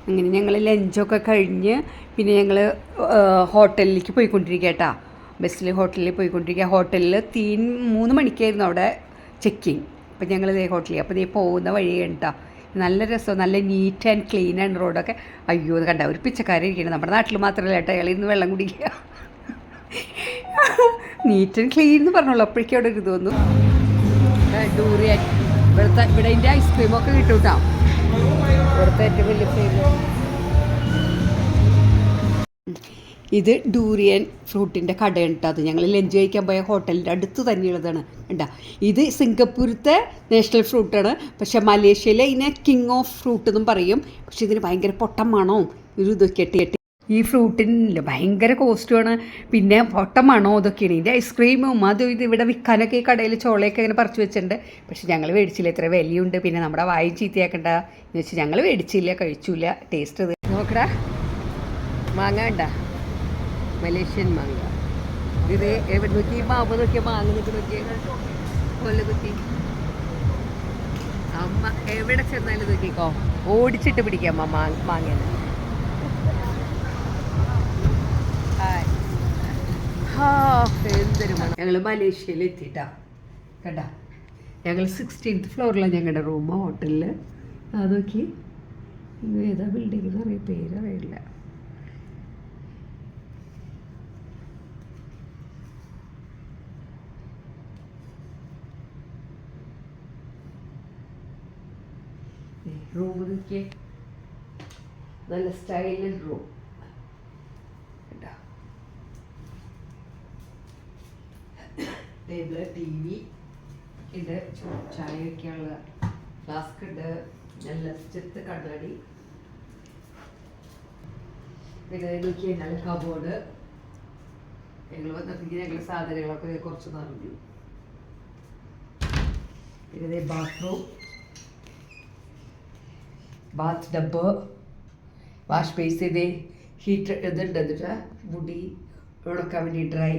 അങ്ങനെ ഞങ്ങൾ ലഞ്ചൊക്കെ കഴിഞ്ഞ് പിന്നെ ഞങ്ങൾ ഹോട്ടലിലേക്ക് പോയിക്കൊണ്ടിരിക്കുക കേട്ടോ. ബസ്സിൽ ഹോട്ടലിൽ പോയിക്കൊണ്ടിരിക്കുക. ഹോട്ടലിൽ 3 മണിക്കായിരുന്നു അവിടെ ചെക്കിങ്. അപ്പം ഞങ്ങൾ ഇതേ ഹോട്ടലിൽ അപ്പോൾ ഇതേ പോകുന്ന വഴിയാണ് കേട്ടോ. നല്ല രസം, നല്ല നീറ്റ് ആൻഡ് ക്ലീൻ ആണ് റോഡൊക്കെ. അയ്യോ എന്ന് കണ്ട ഒരു പിച്ചക്കാരിയിരിക്കണം. നമ്മുടെ നാട്ടിൽ മാത്രമല്ല കേട്ടോ, അയാൾ ഇന്ന് വെള്ളം കുടിക്കുക. നീറ്റ് ആൻഡ് ക്ലീൻ എന്ന് പറഞ്ഞോളൂ. അപ്പോഴേക്കും അവിടെ ഒരു ഇത് വന്നു. ഡൂറിയൻ ഇവിടെ ഇതിൻ്റെ ഐസ്ക്രീമൊക്കെ കിട്ടും കേട്ടോ. ഇവിടുത്തെ ഏറ്റവും വലിയ ഫേമസ് ഇത് ഡൂറിയൻ ഫ്രൂട്ടിൻ്റെ കടയാണ് കേട്ടോ. അത് ഞങ്ങൾ ലഞ്ച് കഴിക്കാൻ പോയ ഹോട്ടലിൻ്റെ അടുത്ത് തന്നെയുള്ളതാണ് കേട്ടോ. ഇത് സിംഗപ്പൂരത്തെ നാഷണൽ ഫ്രൂട്ടാണ്. പക്ഷേ മലേഷ്യയിലെ ഇതിനെ കിങ് ഓഫ് ഫ്രൂട്ട് എന്നും പറയും. പക്ഷേ ഇതിന് ഭയങ്കര പൊട്ടം മണവും ഒരു ഇതൊക്കെ ഇട്ട് ഈ ഫ്രൂട്ടിനില്ല, ഭയങ്കര കോസ്റ്റുമാണ്. പിന്നെ പൊട്ടം മണോ ഇതൊക്കെയാണ്. ഇതിൻ്റെ ഐസ്ക്രീമും അതും ഇത് ഇവിടെ വിൽക്കാനൊക്കെ ഈ കടയിൽ ചോളയൊക്കെ ഇങ്ങനെ പറിച്ച് വെച്ചിട്ടുണ്ട്. പക്ഷെ ഞങ്ങൾ മേടിച്ചില്ല, ഇത്ര വിലയുണ്ട്. പിന്നെ നമ്മുടെ വായും ചീത്തയാക്കണ്ട എന്ന് വെച്ചാൽ ഞങ്ങൾ മേടിച്ചില്ല, കഴിച്ചില്ല. ടേസ്റ്റ് ഇത് നോക്കടാ, മാങ്ങ വേണ്ട, മലേഷ്യൻ മാങ്ങ. ഇത് എവിടെ നോക്കി മാവ് നോക്കിയാൽ മാങ്ങ നിൽക്കി നോക്കിയ കൊല്ല കുത്തി അമ്മ എവിടെ ചെന്നാലും നോക്കിക്കോ, ഓടിച്ചിട്ട് പിടിക്കാം മാങ്ങ. എന്തൊരു മണം. ഞങ്ങൾ മലേഷ്യയിൽ എത്തിയിട്ടാ കണ്ട. ഞങ്ങൾ 16th ഫ്ലോറിലാണ് ഞങ്ങളുടെ റൂം ഹോട്ടലിൽ. അത് നോക്കി, ഏതാ ബിൽഡിംഗ് എന്ന് അറിയാം, പേരറിയില്ല. റൂം നോക്കിയേ, നല്ല സ്റ്റൈലൻ റൂം. ടേബിള്, ടി വി ഉണ്ട്, ചായ വയ്ക്കാനുള്ള ഫ്ലാസ്ക് ഉണ്ട്, നല്ല ചെത്ത് കണ്ണാടി. പിന്നെ നോക്കിയാൽ നല്ല കബോർഡ്. ഞങ്ങൾ വന്നപ്പോഴേക്കും ഞങ്ങൾ സാധനങ്ങളൊക്കെ കുറച്ച് നിറഞ്ഞു. പിന്നെ bathroom, Baat tub, wash basin, heater ഇതുണ്ട്. എന്നിട്ട് മുടി ഉണക്കാൻ വേണ്ടി ഡ്രൈ